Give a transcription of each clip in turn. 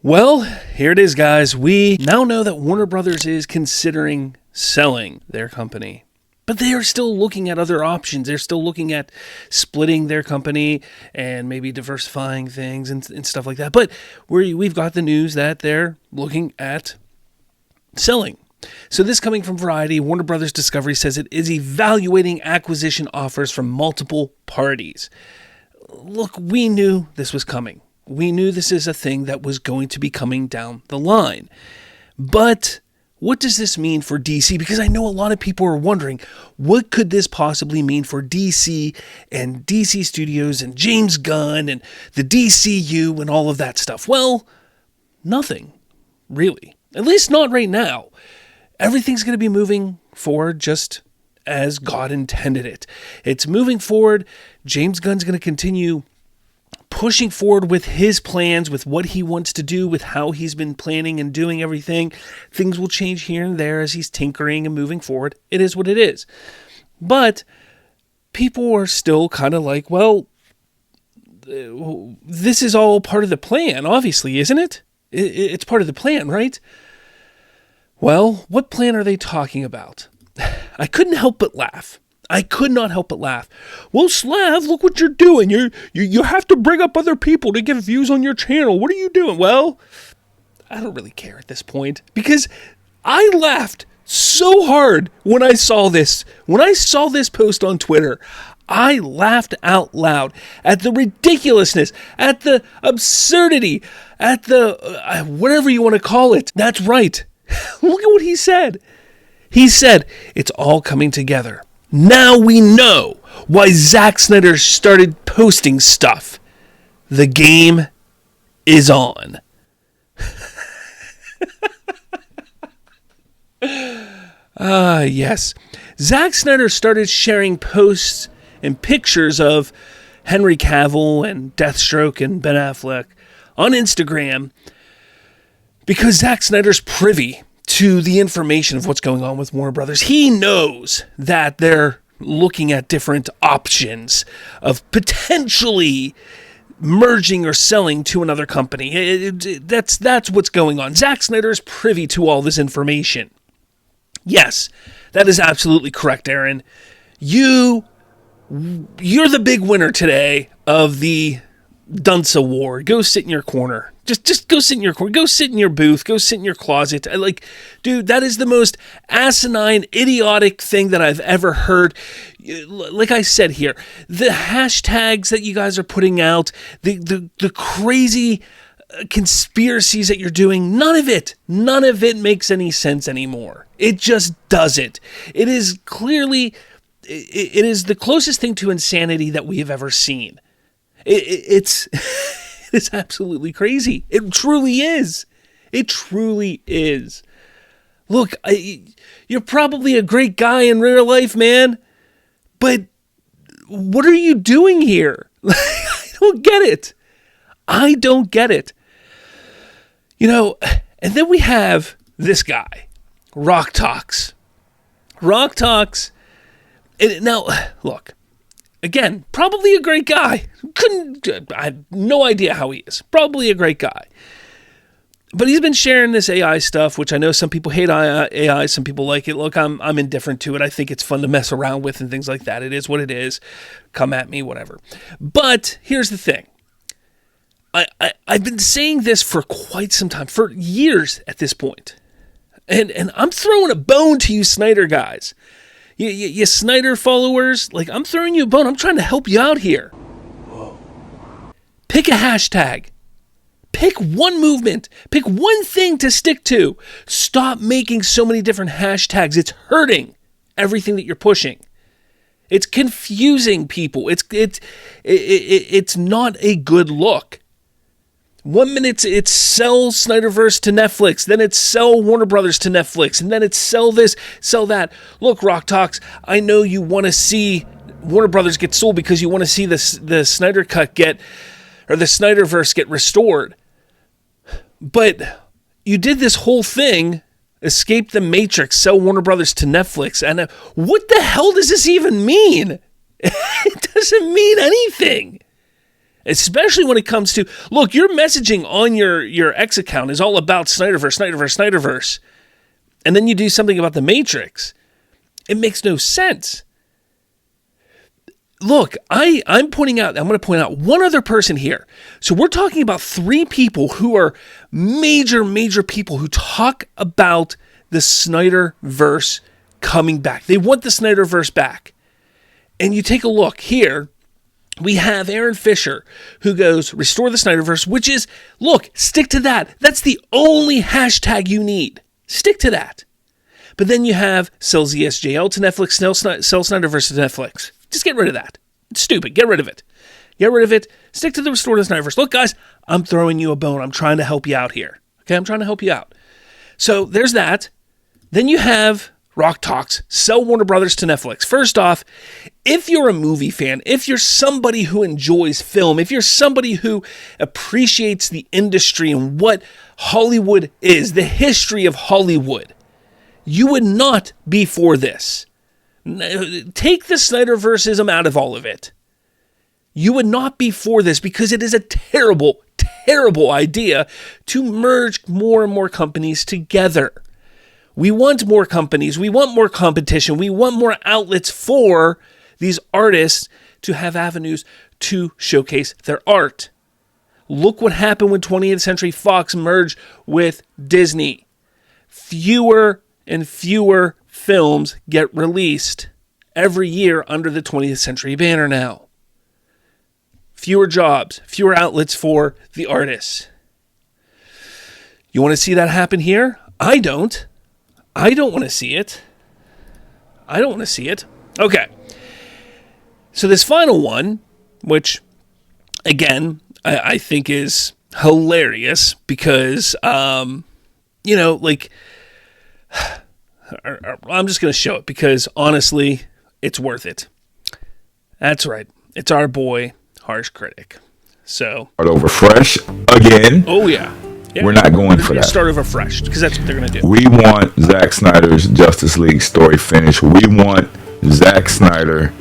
Well, here it is, guys. We now know that Warner Brothers is considering selling their company. But they are still looking at other options. They're still looking at splitting their company and maybe diversifying things and stuff like that. But we've got the news that they're looking at selling. So this coming from Variety, Warner Brothers Discovery says it is evaluating acquisition offers from multiple parties. Look, we knew this was coming. We knew this is a thing that was going to be coming down the line. But what does this mean for DC? Because I know a lot of people are wondering, what could this possibly mean for DC and DC Studios and James Gunn and the DCU and all of that stuff? Well, nothing, really. At least not right now. Everything's going to be moving forward just as God intended it. It's moving forward. James Gunn's going to continue pushing forward with his plans, with what he wants to do, with how he's been planning and doing everything. Things will change here and there as he's tinkering and moving forward. It is what it is. But people are still kind of like, well, this is all part of the plan, obviously, isn't it? It's part of the plan, right? Well, what plan are they talking about? I couldn't help but laugh. I could not help but laugh. Well, Slav, look what you're doing. You have to bring up other people to get views on your channel. What are you doing? Well, I don't really care at this point because I laughed so hard when I saw this. When I saw this post on Twitter, I laughed out loud at the ridiculousness, at the absurdity, at the whatever you want to call it. That's right. Look at what he said. He said, it's all coming together. Now we know why Zack Snyder started posting stuff. The game is on. Yes. Zack Snyder started sharing posts and pictures of Henry Cavill and Deathstroke and Ben Affleck on Instagram because Zack Snyder's privy to the information of what's going on with Warner Brothers. He knows that they're looking at different options of potentially merging or selling to another company. That's what's going on. Zack Snyder is privy to all this information. Yes, that is absolutely correct, Aaron. You're the big winner today of the Dunce Award. Go sit in your corner. Just go sit in your corner. Go sit in your booth. Go sit in your closet. Dude, that is the most asinine, idiotic thing that I've ever heard. Like I said here, the hashtags that you guys are putting out, the crazy conspiracies that you're doing, none of it makes any sense anymore. It just doesn't. It is the closest thing to insanity that we have ever seen. It's absolutely crazy. It truly is. It truly is. Look, you're probably a great guy in real life, man, but what are you doing here? I don't get it. I don't get it. And then we have this guy, Rock Talks. Rock Talks. And now, look. Again, probably a great guy. I have no idea how he is. Probably a great guy. But he's been sharing this AI stuff, which I know some people hate AI, some people like it. Look, I'm indifferent to it. I think it's fun to mess around with and things like that. It is what it is. Come at me, whatever. But here's the thing. I've been saying this for quite some time, for years at this point. And I'm throwing a bone to you Snyder guys. You Snyder followers, I'm throwing you a bone. I'm trying to help you out here. Whoa. Pick a hashtag. Pick one movement. Pick one thing to stick to. Stop making so many different hashtags. It's hurting everything that you're pushing. It's confusing people. It's not a good look. 1 minute it's sell Snyderverse to Netflix, then it's sell Warner Brothers to Netflix, and then it's sell this, sell that. Look, Rock Talks, I know you want to see Warner Brothers get sold because you want to see the Snyder Cut the Snyderverse get restored. But you did this whole thing, escape the Matrix, sell Warner Brothers to Netflix, and what the hell does this even mean? It doesn't mean anything. Especially when it comes to, look, your messaging on your X account is all about Snyderverse. And then you do something about the Matrix. It makes no sense. Look, I'm going to point out one other person here. So we're talking about 3 people who are major people who talk about the Snyderverse coming back. They want the Snyderverse back. And you take a look here. We have Aaron Fisher, who goes, restore the Snyderverse, which is, look, stick to that. That's the only hashtag you need. Stick to that. But then you have sell ZSJL to Netflix, sell Snyderverse to Netflix. Just get rid of that. It's stupid. Get rid of it. Get rid of it. Stick to the restore the Snyderverse. Look, guys, I'm throwing you a bone. I'm trying to help you out here. Okay, I'm trying to help you out. So there's that. Then you have Rock Talks, sell Warner Brothers to Netflix. First off, if you're a movie fan, if you're somebody who enjoys film, if you're somebody who appreciates the industry and what Hollywood is, the history of Hollywood, you would not be for this. Take the Snyderverseism out of all of it. You would not be for this because it is a terrible, terrible idea to merge more and more companies together. We want more companies. We want more competition. We want more outlets for these artists to have avenues to showcase their art. Look what happened when 20th Century Fox merged with Disney. Fewer and fewer films get released every year under the 20th Century banner now. Fewer jobs, fewer outlets for the artists. You want to see that happen here? I don't. I don't want to see it. I don't want to see it. Okay. So this final one, which, again, I think is hilarious because, I'm just going to show it because, honestly, it's worth it. That's right. It's our boy, Harsh Critic. So. Start over fresh again. Oh, yeah. Yeah, we're not going for that. Start over fresh, because that's what they're going to do. We want Zack Snyder's Justice League story finished. We want Zack Snyder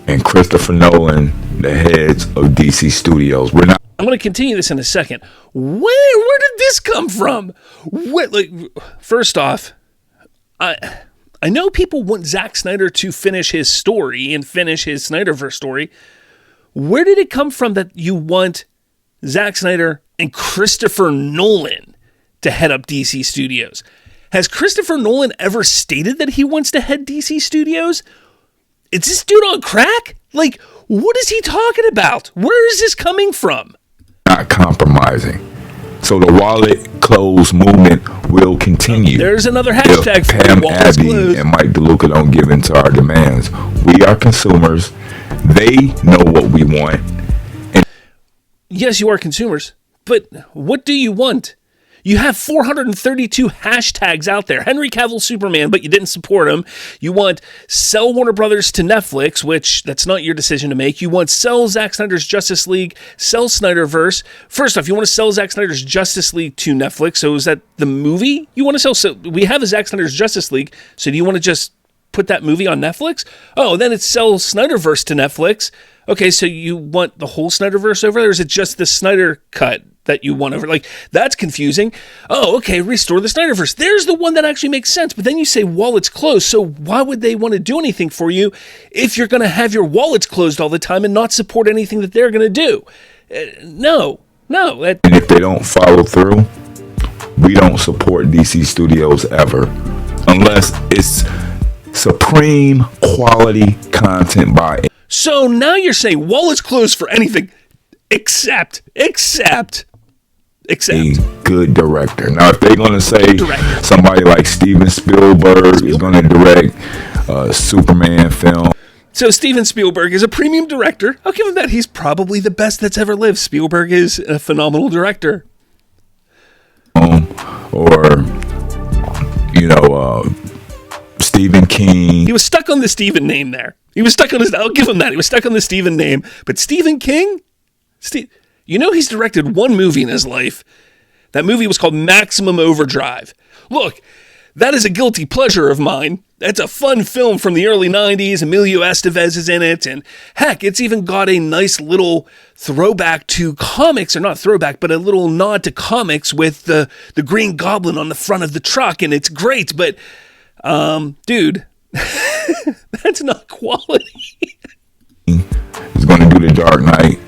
and Christopher Nolan, the heads of DC Studios. We're not. I'm going to continue this in a second. Where did this come from? First off, I know people want Zack Snyder to finish his story and finish his Snyderverse story. Where did it come from that you want Zack Snyder and Christopher Nolan to head up DC Studios? Has Christopher Nolan ever stated that he wants to head DC Studios? Is this dude on crack? Like, what is he talking about? Where is this coming from? Not compromising. So the wallet close movement will continue. There's another hashtag if for Pam Abbey and Mike DeLuca don't give in to our demands. We are consumers. They know what we want. Yes, you are consumers, but what do you want? You have 432 hashtags out there. Henry Cavill Superman, but you didn't support him. You want sell Warner Brothers to Netflix, which that's not your decision to make. You want sell Zack Snyder's Justice League, sell Snyderverse. First off, you want to sell Zack Snyder's Justice League to Netflix. So is that the movie you want to sell? So we have a Zack Snyder's Justice League. So do you want to just put that movie on Netflix? Oh, then it's sell Snyderverse to Netflix. Okay, so you want the whole Snyderverse over there, or is it just the Snyder cut that you want over? Like, that's confusing. Oh, okay, restore the Snyderverse. There's the one that actually makes sense, but then you say wallets closed, so why would they want to do anything for you if you're going to have your wallets closed all the time and not support anything that they're going to do? No. And if they don't follow through, we don't support DC Studios ever, unless it's supreme quality content by. So now you're saying wallets closed for anything except a good director. Now, if they're going to say somebody like Steven Spielberg is going to direct a Superman film. So Steven Spielberg is a premium director. I'll give him that. He's probably the best that's ever lived. Spielberg is a phenomenal director. Or, Stephen King. He was stuck on the Stephen name there. I'll give him that. He was stuck on the Stephen name. But Stephen King? He's directed one movie in his life. That movie was called Maximum Overdrive. Look, that is a guilty pleasure of mine. It's a fun film from the early 90s. Emilio Estevez is in it. And heck, it's even got a nice little throwback to comics, or not throwback, but a little nod to comics with the Green Goblin on the front of the truck. And it's great. But, dude, that's not quality. He's going to do The Dark Knight.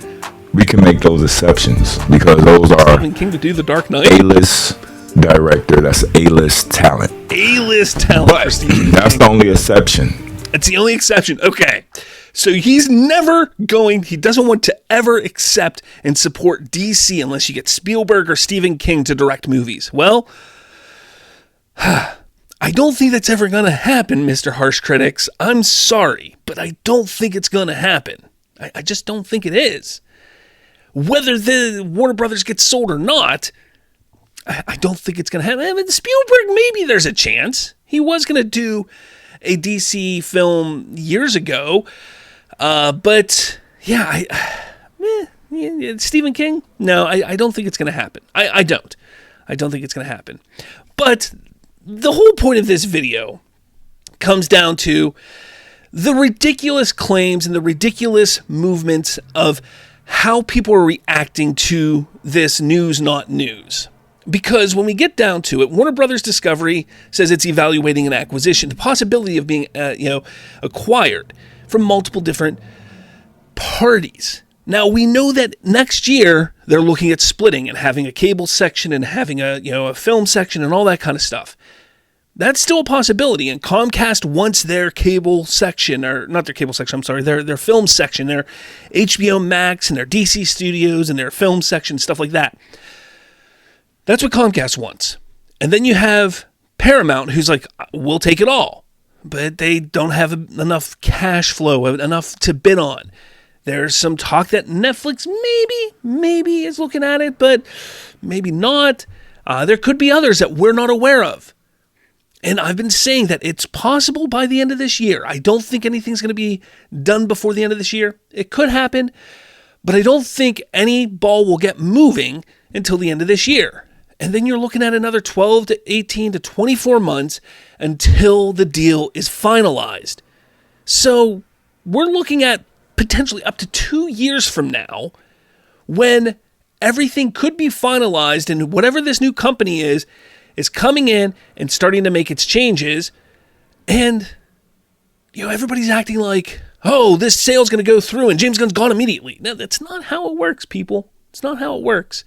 We can make those exceptions because those are Stephen King to do The Dark Knight. A-list director. That's A-list talent. A-list talent. But that's the only exception. It's the only exception. Okay. So he doesn't want to ever accept and support DC unless you get Spielberg or Stephen King to direct movies. Well, I don't think that's ever going to happen, Mr. Harsh Critics. I'm sorry, but I don't think it's going to happen. I just don't think it is. Whether the Warner Brothers gets sold or not, I don't think it's going to happen. I mean, Spielberg, maybe there's a chance. He was going to do a DC film years ago. But, yeah, Stephen King? No, I don't think it's going to happen. I don't. I don't think it's going to happen. But the whole point of this video comes down to the ridiculous claims and the ridiculous movements of how people are reacting to this news, not news. Because when we get down to it, Warner Brothers Discovery says it's evaluating an acquisition, the possibility of being, acquired from multiple different parties. Now, we know that next year they're looking at splitting and having a cable section and having a film section and all that kind of stuff. That's still a possibility, and Comcast wants their cable section, or not their cable section, I'm sorry, their film section, their HBO Max and their DC Studios and their film section, stuff like that. That's what Comcast wants. And then you have Paramount, who's like, we'll take it all, but they don't have enough cash flow, enough to bid on. There's some talk that Netflix maybe is looking at it, but maybe not. There could be others that we're not aware of. And I've been saying that it's possible by the end of this year. I don't think anything's going to be done before the end of this year. It could happen, but I don't think any ball will get moving until the end of this year. And then you're looking at another 12 to 18 to 24 months until the deal is finalized. So we're looking at potentially up to 2 years from now when everything could be finalized and whatever this new company is coming in and starting to make its changes. And, everybody's acting like, oh, this sale's going to go through and James Gunn's gone immediately. No, that's not how it works, people. It's not how it works.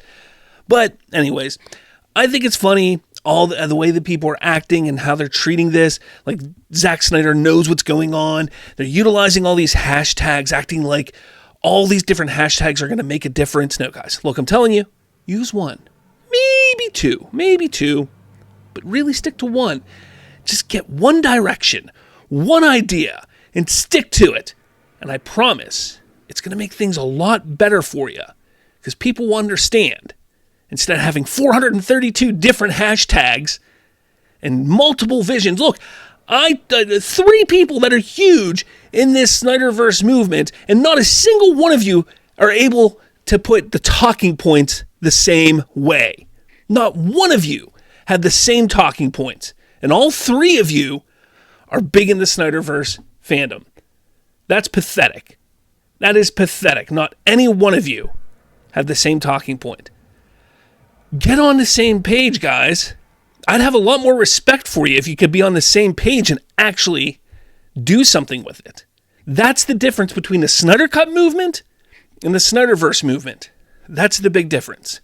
But anyways, I think it's funny all the way that people are acting and how they're treating this. Like Zack Snyder knows what's going on. They're utilizing all these hashtags, acting like all these different hashtags are going to make a difference. No, guys, look, I'm telling you, use one, maybe two, but really stick to one. Just get one direction, one idea, and stick to it. And I promise it's going to make things a lot better for you because people will understand. Instead of having 432 different hashtags and multiple visions. Look, 3 people that are huge in this Snyderverse movement, and not a single one of you are able to put the talking points the same way. Not one of you had the same talking points. And all 3 of you are big in the Snyderverse fandom. That's pathetic. That is pathetic. Not any one of you have the same talking point. Get on the same page, guys. I'd have a lot more respect for you if you could be on the same page and actually do something with it. That's the difference between the Snyder Cut movement and the Snyderverse movement. That's the big difference.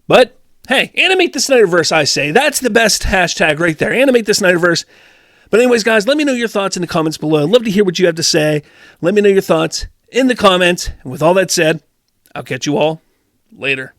But, hey, animate the Snyderverse, I say. That's the best hashtag right there. Animate the Snyderverse. But anyways, guys, let me know your thoughts in the comments below. I'd love to hear what you have to say. Let me know your thoughts in the comments. And with all that said, I'll catch you all later.